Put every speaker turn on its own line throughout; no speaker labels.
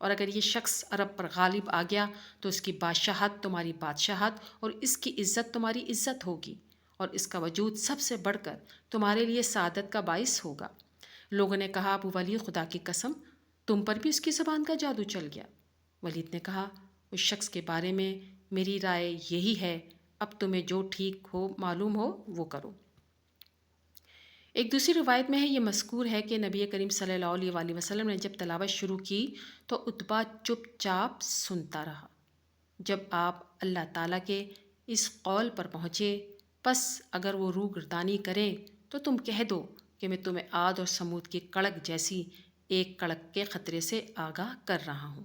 اور اگر یہ شخص عرب پر غالب آ گیا تو اس کی بادشاہت تمہاری بادشاہت اور اس کی عزت تمہاری عزت ہوگی، اور اس کا وجود سب سے بڑھ کر تمہارے لیے سعادت کا باعث ہوگا۔ لوگوں نے کہا، ابو ولید خدا کی قسم، تم پر بھی اس کی زبان کا جادو چل گیا؟ ولید نے کہا، اس شخص کے بارے میں میری رائے یہی ہے، اب تمہیں جو ٹھیک ہو معلوم ہو وہ کرو۔ ایک دوسری روایت میں ہے، یہ مذکور ہے کہ نبی کریم صلی اللہ علیہ وآلہ وسلم نے جب تلاوت شروع کی تو عتبہ چپ چاپ سنتا رہا۔ جب آپ اللہ تعالیٰ کے اس قول پر پہنچے، پس اگر وہ روح گردانی کریں تو تم کہہ دو کہ میں تمہیں عاد اور سمود کی کڑک جیسی ایک کڑک کے خطرے سے آگاہ کر رہا ہوں۔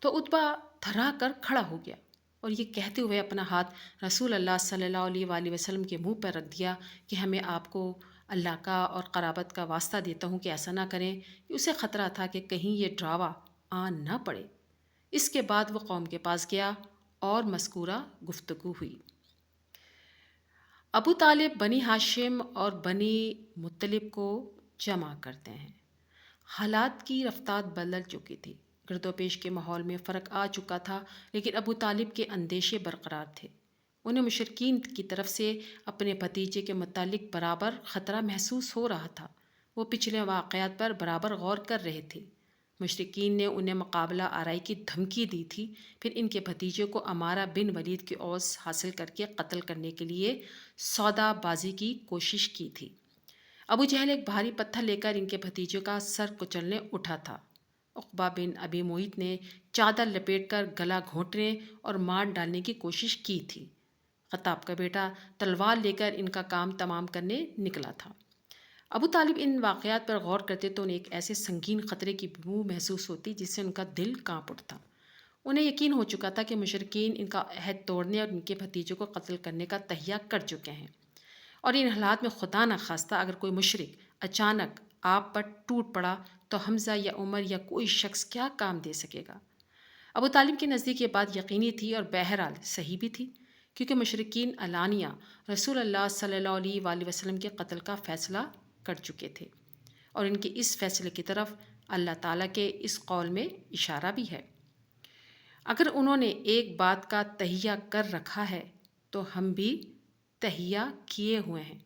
تو عتبہ تھرا کر کھڑا ہو گیا اور یہ کہتے ہوئے اپنا ہاتھ رسول اللہ صلی اللہ علیہ وآلہ وسلم کے منہ پر رکھ دیا کہ ہمیں آپ کو اللہ کا اور قرابت کا واسطہ دیتا ہوں کہ ایسا نہ کریں، کہ اسے خطرہ تھا کہ کہیں یہ ڈراوا آن نہ پڑے۔ اس کے بعد وہ قوم کے پاس گیا اور مذکورہ گفتگو ہوئی۔ ابو طالب بنی ہاشم اور بنی مطلب کو جمع کرتے ہیں۔ حالات کی رفتار بدل چکی تھی، گرد و پیش کے ماحول میں فرق آ چکا تھا، لیکن ابو طالب کے اندیشے برقرار تھے۔ انہیں مشرکین کی طرف سے اپنے بھتیجے کے متعلق برابر خطرہ محسوس ہو رہا تھا۔ وہ پچھلے واقعات پر برابر غور کر رہے تھے۔ مشرکین نے انہیں مقابلہ آرائی کی دھمکی دی تھی، پھر ان کے بھتیجے کو عمارہ بن ولید کی اوس حاصل کر کے قتل کرنے کے لیے سودا بازی کی کوشش کی تھی۔ ابو جہل ایک بھاری پتھر لے کر ان کے بھتیجے کا سر کچلنے اٹھا تھا۔ عقبہ بن ابی معیط نے چادر لپیٹ کر گلا گھونٹنے اور مار ڈالنے کی کوشش کی تھی۔ خطاب کا بیٹا تلوار لے کر ان کا کام تمام کرنے نکلا تھا۔ ابو طالب ان واقعات پر غور کرتے تو انہیں ایک ایسے سنگین خطرے کی بو محسوس ہوتی جس سے ان کا دل کانپ اٹھتا۔ انہیں یقین ہو چکا تھا کہ مشرکین ان کا عہد توڑنے اور ان کے بھتیجے کو قتل کرنے کا تہیہ کر چکے ہیں، اور ان حالات میں خدا نہ خواستہ اگر کوئی مشرک اچانک آپ پر ٹوٹ پڑا تو حمزہ یا عمر یا کوئی شخص کیا کام دے سکے گا؟ ابو طالب کے نزدیک یہ بات یقینی تھی اور بہرحال صحیح بھی تھی، کیونکہ مشرکین علانیہ رسول اللہ صلی اللہ علیہ وآلہ وسلم کے قتل کا فیصلہ کر چکے تھے، اور ان کے اس فیصلے کی طرف اللہ تعالیٰ کے اس قول میں اشارہ بھی ہے۔ اگر انہوں نے ایک بات کا تہیہ کر رکھا ہے تو ہم بھی تہیہ کیے ہوئے ہیں۔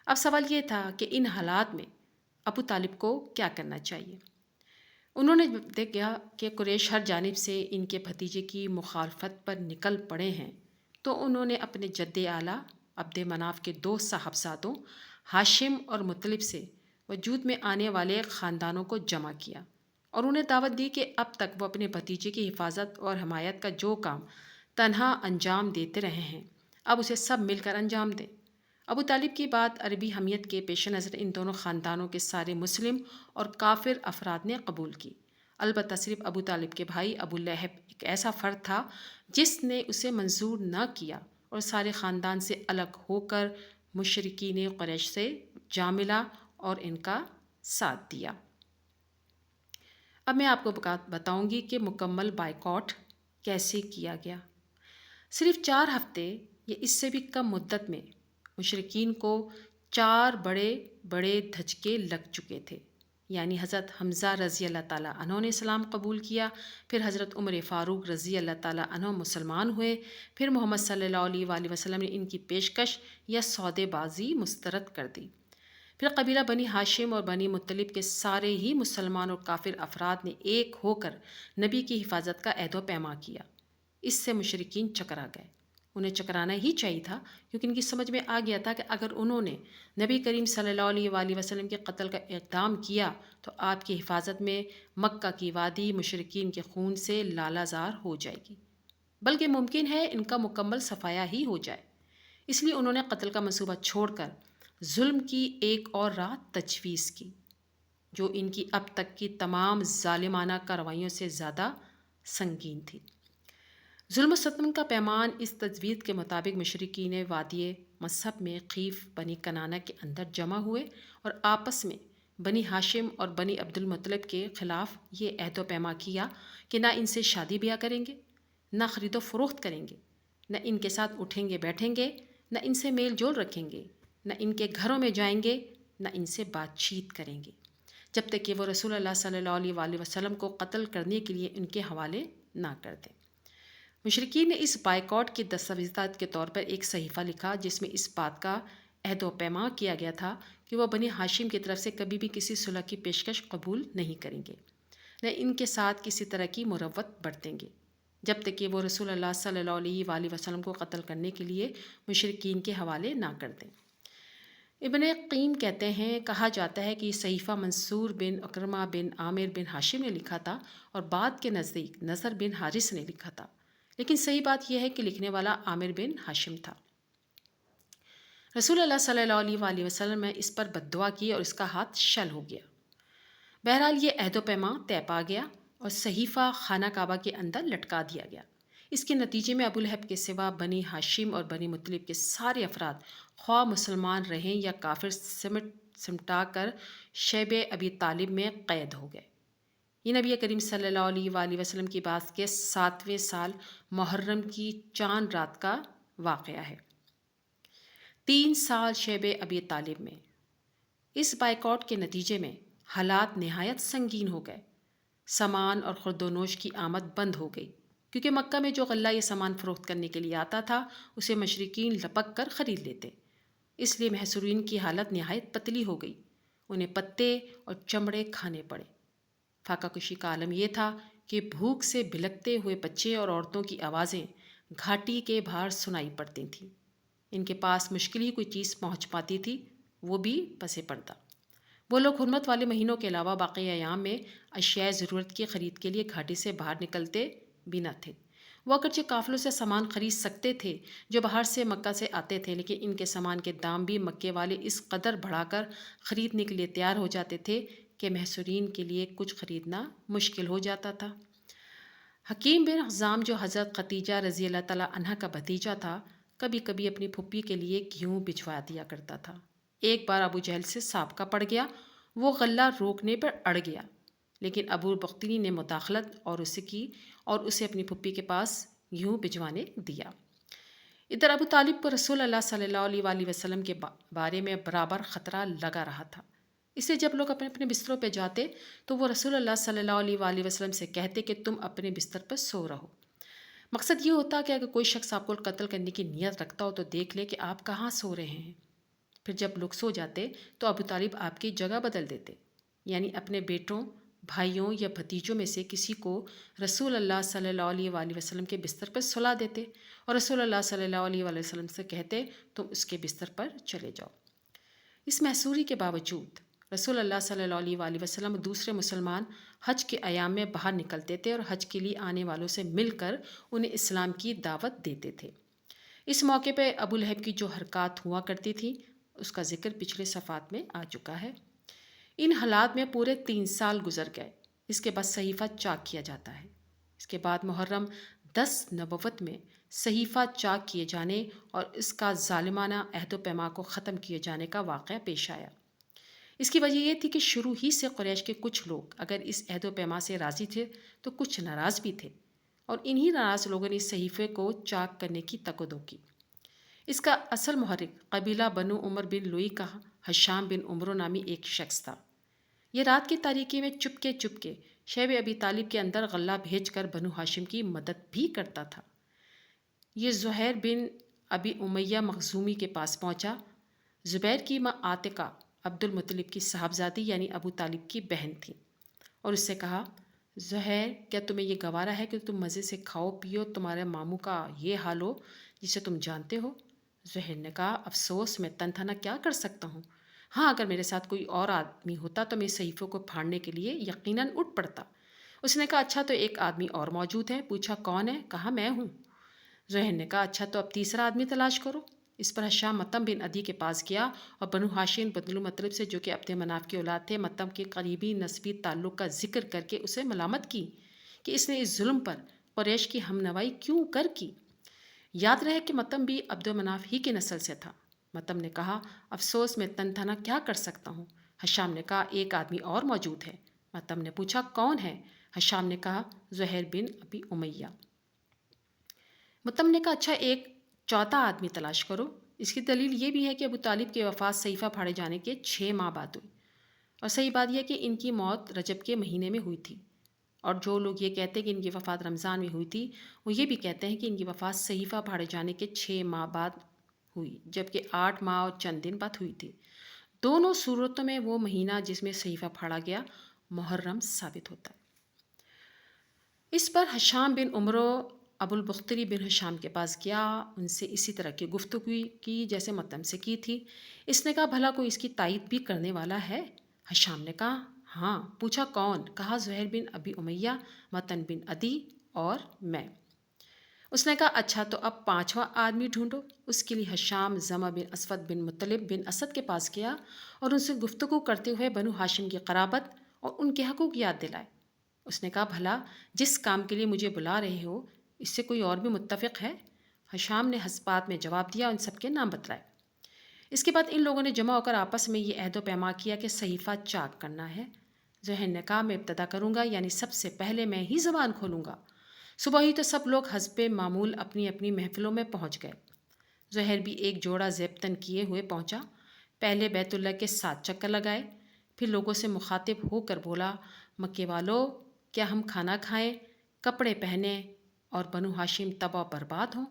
اب سوال یہ تھا کہ ان حالات میں ابو طالب کو کیا کرنا چاہیے۔ انہوں نے دیکھا کہ قریش ہر جانب سے ان کے بھتیجے کی مخالفت پر نکل پڑے ہیں، تو انہوں نے اپنے جد اعلیٰ عبد مناف کے دو صاحبزادوں ہاشم اور مطلب سے وجود میں آنے والے خاندانوں کو جمع کیا اور انہیں دعوت دی کہ اب تک وہ اپنے بھتیجے کی حفاظت اور حمایت کا جو کام تنہا انجام دیتے رہے ہیں، اب اسے سب مل کر انجام دیں۔ ابو طالب کی بات عربی حمیت کے پیش نظر ان دونوں خاندانوں کے سارے مسلم اور کافر افراد نے قبول کی، البتہ صرف ابو طالب کے بھائی ابو لہب ایک ایسا فرد تھا جس نے اسے منظور نہ کیا اور سارے خاندان سے الگ ہو کر مشرکین قریش سے جا ملا اور ان کا ساتھ دیا۔ اب میں آپ کو بتاؤں گی کہ مکمل بائیکاٹ کیسے کیا گیا۔ صرف 4 ہفتے یا اس سے بھی کم مدت میں مشرکین کو 4 بڑے بڑے دھچکے لگ چکے تھے، یعنی حضرت حمزہ رضی اللہ تعالیٰ عنہ نے اسلام قبول کیا، پھر حضرت عمر فاروق رضی اللہ تعالیٰ عنہ مسلمان ہوئے، پھر محمد صلی اللہ علیہ وآلہ وسلم نے ان کی پیشکش یا سودے بازی مسترد کر دی، پھر قبیلہ بنی ہاشم اور بنی مطلب کے سارے ہی مسلمان اور کافر افراد نے ایک ہو کر نبی کی حفاظت کا عہد و پیما کیا۔ اس سے مشرکین چکرا گئے۔ انہیں چکرانا ہی چاہیے تھا، کیونکہ ان کی سمجھ میں آ گیا تھا کہ اگر انہوں نے نبی کریم صلی اللہ علیہ وآلہ وسلم کے قتل کا اقدام کیا تو آپ کی حفاظت میں مکہ کی وادی مشرکین کے خون سے لالہ زار ہو جائے گی، بلکہ ممکن ہے ان کا مکمل صفایا ہی ہو جائے۔ اس لیے انہوں نے قتل کا منصوبہ چھوڑ کر ظلم کی ایک اور راہ تجویز کی، جو ان کی اب تک کی تمام ظالمانہ کارروائیوں سے زیادہ سنگین تھی۔ ظلم و ستم کا پیمان اس تجویز کے مطابق مشرکین وادی مصحف میں خیف بنی کنانہ کے اندر جمع ہوئے اور آپس میں بنی ہاشم اور بنی عبد المطلب کے خلاف یہ عہد و پیما کیا کہ نہ ان سے شادی بیاہ کریں گے، نہ خرید و فروخت کریں گے، نہ ان کے ساتھ اٹھیں گے بیٹھیں گے، نہ ان سے میل جول رکھیں گے، نہ ان کے گھروں میں جائیں گے، نہ ان سے بات چیت کریں گے۔ جب تک کہ وہ رسول اللہ صلی اللہ علیہ وآلہ وسلم کو قتل کرنے کے لیے ان کے حوالے نہ کر دیں۔ مشرکین نے اس بائیکاٹ کی دستاویزات کے طور پر ایک صحیفہ لکھا جس میں اس بات کا عہد و پیمان کیا گیا تھا کہ وہ بنی ہاشم کی طرف سے کبھی بھی کسی صلح کی پیشکش قبول نہیں کریں گے، نہ ان کے ساتھ کسی طرح کی مروت برتیں گے، جب تک کہ وہ رسول اللہ صلی اللہ علیہ وآلہ وسلم کو قتل کرنے کے لیے مشرکین کے حوالے نہ کر دیں۔ ابن قیم کہتے ہیں، کہا جاتا ہے کہ یہ صحیفہ منصور بن اکرمہ بن عامر بن ہاشم نے لکھا تھا اور بعد کے نزدیک نضر بن حارث نے لکھا تھا، لیکن صحیح بات یہ ہے کہ لکھنے والا عامر بن ہاشم تھا۔ رسول اللہ صلی اللہ علیہ وآلہ وسلم نے اس پر بد دعا کی اور اس کا ہاتھ شل ہو گیا۔ بہرحال یہ عہد و پیمان طے پا گیا اور صحیفہ خانہ کعبہ کے اندر لٹکا دیا گیا۔ اس کے نتیجے میں ابو لہب کے سوا بنی ہاشم اور بنی مطلب کے سارے افراد، خواہ مسلمان رہیں یا کافر، سمٹا کر شیب ابی طالب میں قید ہو گئے۔ یہ نبی کریم صلی اللہ علیہ وآلہ وسلم کی بعثت کے 7ویں سال محرم کی چاند رات کا واقعہ ہے۔ 3 سال شیب ابی طالب میں۔ اس بائیکاٹ کے نتیجے میں حالات نہایت سنگین ہو گئے۔ سامان اور خورد و نوش کی آمد بند ہو گئی، کیونکہ مکہ میں جو غلہ یہ سامان فروخت کرنے کے لیے آتا تھا اسے مشرکین لپک کر خرید لیتے، اس لیے محصورین کی حالت نہایت پتلی ہو گئی، انہیں پتے اور چمڑے کھانے پڑے۔ فاقہ کشی کا عالم یہ تھا کہ بھوک سے بلکتے ہوئے بچے اور عورتوں کی آوازیں گھاٹی کے باہر سنائی پڑتی تھیں۔ ان کے پاس مشکل ہی کوئی چیز پہنچ پاتی تھی، وہ بھی پس پردہ۔ وہ لوگ حرمت والے مہینوں کے علاوہ باقی ایام میں اشیاء ضرورت کی خرید کے لیے گھاٹی سے باہر نکلتے بھی نہ تھے۔ وہ اگرچہ قافلوں سے سامان خرید سکتے تھے جو باہر سے مکہ سے آتے تھے، لیکن ان کے سامان کے دام بھی مکے والے اس قدر بڑھا کر خریدنے کے لیے تیار ہو جاتے تھے کہ محصورین کے لیے کچھ خریدنا مشکل ہو جاتا تھا۔ حکیم بن حزام جو حضرت خدیجہ رضی اللہ تعالیٰ عنہ کا بھتیجا تھا، کبھی کبھی اپنی پھپھی کے لیے گیہوں بھجوا دیا کرتا تھا۔ ایک بار ابو جہل سے سابقہ پڑ گیا، وہ غلہ روکنے پر اڑ گیا، لیکن ابو بختری نے مداخلت اور اسے اپنی پھپھی کے پاس گیہوں بھجوانے دیا۔ ادھر ابو طالب کو رسول اللہ صلی اللہ علیہ وآلہ وسلم کے بارے میں برابر خطرہ لگا رہا تھا، اس لیے جب لوگ اپنے اپنے بستروں پہ جاتے تو وہ رسول اللہ صلی اللہ علیہ وآلہ وسلم سے کہتے کہ تم اپنے بستر پر سو رہو۔ مقصد یہ ہوتا کہ اگر کوئی شخص آپ کو قتل کرنے کی نیت رکھتا ہو تو دیکھ لے کہ آپ کہاں سو رہے ہیں۔ پھر جب لوگ سو جاتے تو ابو طالب آپ کی جگہ بدل دیتے، یعنی اپنے بیٹوں، بھائیوں یا بھتیجوں میں سے کسی کو رسول اللہ صلی اللہ علیہ وآلہ وسلم کے بستر پر سلا دیتے اور رسول اللہ صلی اللہ علیہ وآلہ وسلم سے کہتے تم اس کے بستر پر چلے جاؤ۔ اس محصوری کے باوجود رسول اللہ صلی اللہ علیہ وآلہ وسلم دوسرے مسلمان حج کے ایام میں باہر نکلتے تھے اور حج کے لیے آنے والوں سے مل کر انہیں اسلام کی دعوت دیتے تھے۔ اس موقع پہ ابو لہب کی جو حرکات ہوا کرتی تھی اس کا ذکر پچھلے صفحات میں آ چکا ہے۔ ان حالات میں پورے 3 سال گزر گئے۔ اس کے بعد صحیفہ چاک کیا جاتا ہے۔ اس کے بعد محرم 10 نبوت میں صحیفہ چاک کیے جانے اور اس کا ظالمانہ عہد و پیمان کو ختم کیے جانے کا واقعہ پیش آیا۔ اس کی وجہ یہ تھی کہ شروع ہی سے قریش کے کچھ لوگ اگر اس عہد و پیمان سے راضی تھے تو کچھ ناراض بھی تھے، اور انہی ناراض لوگوں نے اس صحیفے کو چاک کرنے کی تک و دو کی۔ اس کا اصل محرک قبیلہ بنو عمر بن لوئی کا ہشام بن عمرو نامی ایک شخص تھا۔ یہ رات کی تاریکی میں چپکے شیب ابی طالب کے اندر غلہ بھیج کر بنو ہاشم کی مدد بھی کرتا تھا۔ یہ زہیر بن ابی امیہ مخزومی کے پاس پہنچا۔ زبیر کی ماں عاتقہ عبد المطلب کی صاحبزادی یعنی ابو طالب کی بہن تھی، اور اس سے کہا، زہیر کیا تمہیں یہ گوارا ہے کہ تم مزے سے کھاؤ پیو، تمہارے ماموں کا یہ حال ہو جسے تم جانتے ہو؟ زہیر نے کہا، افسوس میں تن تنا کیا کر سکتا ہوں، ہاں اگر میرے ساتھ کوئی اور آدمی ہوتا تو میں صحیفوں کو پھاڑنے کے لیے یقیناً اٹھ پڑتا۔ اس نے کہا، اچھا تو ایک آدمی اور موجود ہے؟ پوچھا، کون ہے؟ کہا، میں ہوں۔ زہیر نے کہا، اچھا تو اب تیسرا آدمی تلاش کرو۔ اس پر ہشام متم بن عدی کے پاس گیا اور بنو ہاشم بن مطلب سے جو کہ عبد مناف کی اولاد تھے متم کے قریبی نسبی تعلق کا ذکر کر کے اسے ملامت کی کہ اس نے اس ظلم پر قریش کی ہمنوائی کیوں کر کی۔ یاد رہے کہ متم بھی عبد مناف ہی کی نسل سے تھا۔ متم نے کہا، افسوس میں تن تنا کیا کر سکتا ہوں۔ ہشام نے کہا، ایک آدمی اور موجود ہے۔ متم نے پوچھا، کون ہے؟ ہشام نے کہا، زہیر بن ابی امیہ۔ متم نے کہا، اچھا ایک چوتھا آدمی تلاش کرو۔ اس کی دلیل یہ بھی ہے کہ ابو طالب کی وفات صحیفہ پھاڑے جانے کے 6 ماہ بعد ہوئی۔ اور صحیح بات یہ کہ ان کی موت رجب کے مہینے میں ہوئی تھی، اور جو لوگ یہ کہتے ہیں کہ ان کی وفات رمضان میں ہوئی تھی، وہ یہ بھی کہتے ہیں کہ ان کی وفات صحیفہ پھاڑے جانے کے 6 ماہ بعد ہوئی، جبکہ 8 ماہ اور چند دن بعد ہوئی تھی۔ دونوں صورتوں میں وہ مہینہ جس میں صحیفہ پھاڑا گیا محرم ثابت ہوتا ہے۔ اس پر حشام بن عمرو ابو البختری بن حشام کے پاس گیا، ان سے اسی طرح کی گفتگو کی جیسے متن سے کی تھی۔ اس نے کہا بھلا کوئی اس کی تائید بھی کرنے والا ہے؟ حشام نے کہا ہاں۔ پوچھا کون؟ کہا زہیر بن ابی امیہ، متن بن عدی اور میں۔ اس نے کہا اچھا تو اب 5واں آدمی ڈھونڈو۔ اس کے لیے حشام زمہ بن اسود بن مطلب بن اسد کے پاس گیا اور ان سے گفتگو کرتے ہوئے بنو ہاشم کی قرابت اور ان کے حقوق یاد دلائے۔ اس نے کہا بھلا جس کام کے لیے مجھے بلا رہے ہو اس سے کوئی اور بھی متفق ہے؟ حشام نے حسبات میں جواب دیا، ان سب کے نام بتلائے۔ اس کے بعد ان لوگوں نے جمع ہو کر آپس میں یہ عہد و پیما کیا کہ صحیفہ چاک کرنا ہے۔ زہیر نے کہا میں ابتدا کروں گا، یعنی سب سے پہلے میں ہی زبان کھولوں گا۔ صبح ہی تو سب لوگ حسب معمول اپنی اپنی محفلوں میں پہنچ گئے۔ زہیر بھی ایک جوڑا زیبتن کیے ہوئے پہنچا، پہلے بیت اللہ کے 7 چکر لگائے، پھر لوگوں سے مخاطب ہو کر بولا مکے والو کیا ہم کھانا کھائیں، کپڑے پہنیں اور بنو ہاشم تباہ و برباد ہوں؟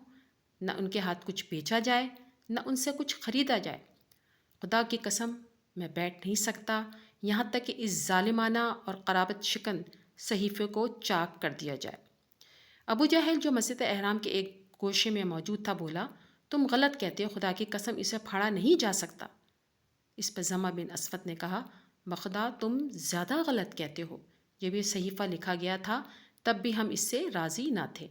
نہ ان کے ہاتھ کچھ بیچا جائے نہ ان سے کچھ خریدا جائے۔ خدا کی قسم میں بیٹھ نہیں سکتا یہاں تک کہ اس ظالمانہ اور قرابت شکن صحیفے کو چاک کر دیا جائے۔ ابو جہل جو مسجد احرام کے ایک گوشے میں موجود تھا بولا تم غلط کہتے ہو، خدا کی قسم اسے پھاڑا نہیں جا سکتا۔ اس پر زمہ بن اسود نے کہا بخدا تم زیادہ غلط کہتے ہو، جب یہ صحیفہ لکھا گیا تھا تب بھی ہم اس سے راضی نہ تھے۔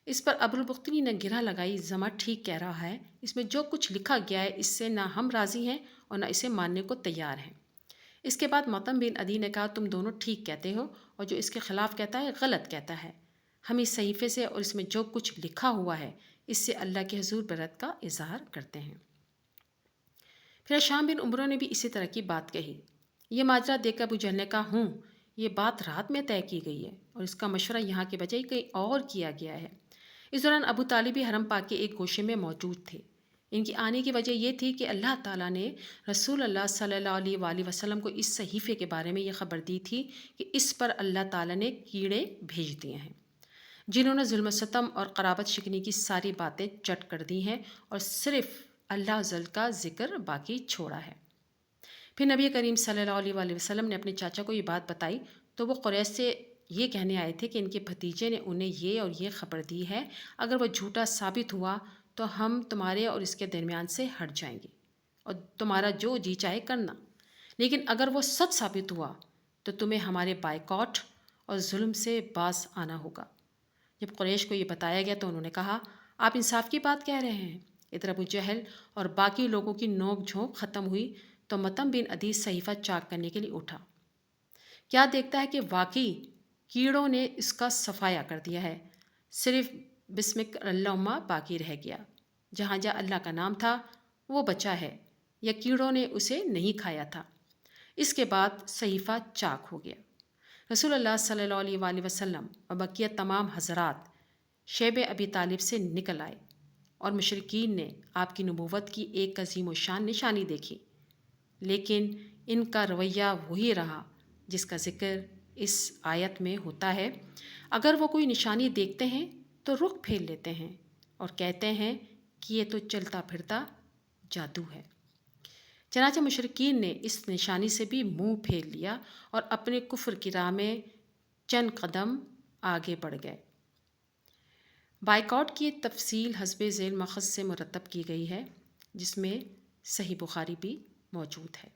اس پر ابو البختری نے گرہ لگائی زمہ ٹھیک کہہ رہا ہے، اس میں جو کچھ لکھا گیا ہے اس سے نہ ہم راضی ہیں اور نہ اسے ماننے کو تیار ہیں۔ اس کے بعد متن بن عدی نے کہا تم دونوں ٹھیک کہتے ہو اور جو اس کے خلاف کہتا ہے غلط کہتا ہے۔ ہم اس صحیفے سے اور اس میں جو کچھ لکھا ہوا ہے اس سے اللہ کے حضور برت کا اظہار کرتے ہیں۔ پھر حشام بن عمرو نے بھی اسی طرح کی بات کہی۔ یہ ماجرا دیکھ کر ابو جہل نے کہا یہ بات رات میں طے کی گئی ہے اور اس کا مشورہ یہاں کے بجائے کہیں اور کیا گیا ہے۔ اس دوران ابو طالب بھی حرم پاک کے ایک گوشے میں موجود تھے۔ ان کی آنے کی وجہ یہ تھی کہ اللہ تعالیٰ نے رسول اللہ صلی اللہ علیہ وآلہ وسلم کو اس صحیفے کے بارے میں یہ خبر دی تھی کہ اس پر اللہ تعالیٰ نے کیڑے بھیج دیے ہیں جنہوں نے ظلم و ستم اور قرابت شکنی کی ساری باتیں چٹ کر دی ہیں اور صرف اللہ ذل کا ذکر باقی چھوڑا ہے۔ پھر نبی کریم صلی اللہ علیہ وآلہ وسلم نے اپنے چاچا کو یہ بات بتائی تو وہ قریش سے یہ کہنے آئے تھے کہ ان کے بھتیجے نے انہیں یہ اور یہ خبر دی ہے، اگر وہ جھوٹا ثابت ہوا تو ہم تمہارے اور اس کے درمیان سے ہٹ جائیں گے اور تمہارا جو جی چاہے کرنا، لیکن اگر وہ سچ ثابت ہوا تو تمہیں ہمارے بائیکاٹ اور ظلم سے باز آنا ہوگا۔ جب قریش کو یہ بتایا گیا تو انہوں نے کہا آپ انصاف کی بات کہہ رہے ہیں۔ ادھر ابو جہل اور باقی لوگوں کی نوک جھونک ختم ہوئی تو متن بن عدی صحیفہ چاک کرنے کے لیے اٹھا۔ کیا دیکھتا ہے کہ واقعی کیڑوں نے اس کا صفایا کر دیا ہے، صرف بسمک اللہم باقی رہ گیا۔ جہاں جہاں اللہ کا نام تھا وہ بچا ہے یا کیڑوں نے اسے نہیں کھایا تھا۔ اس کے بعد صحیفہ چاک ہو گیا۔ رسول اللہ صلی اللہ علیہ وآلہ وسلم اور بقیہ تمام حضرات شیب ابی طالب سے نکل آئے اور مشرکین نے آپ کی نبوت کی ایک عظیم و شان نشانی دیکھی، لیکن ان کا رویہ وہی رہا جس کا ذکر اس آیت میں ہوتا ہے۔ اگر وہ کوئی نشانی دیکھتے ہیں تو رخ پھیر لیتے ہیں اور کہتے ہیں کہ یہ تو چلتا پھرتا جادو ہے۔ چنانچہ مشرکین نے اس نشانی سے بھی منہ پھیر لیا اور اپنے کفر کی راہ میں چند قدم آگے بڑھ گئے۔ بائیکاٹ کی تفصیل حسب ذیل ماخذ سے مرتب کی گئی ہے جس میں صحیح بخاری بھی موجود ہے۔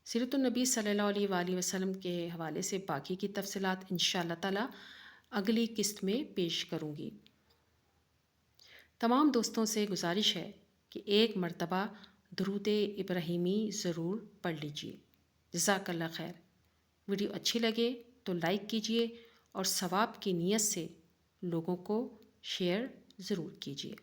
سیرت النبی صلی اللہ علیہ وآلہ وسلم کے حوالے سے باقی کی تفصیلات انشاءاللہ تعالی اگلی قسط میں پیش کروں گی۔ تمام دوستوں سے گزارش ہے کہ ایک مرتبہ درود ابراہیمی ضرور پڑھ لیجیے۔ جزاک اللہ خیر۔ ویڈیو اچھی لگے تو لائک کیجیے اور ثواب کی نیت سے لوگوں کو شیئر ضرور کیجیے۔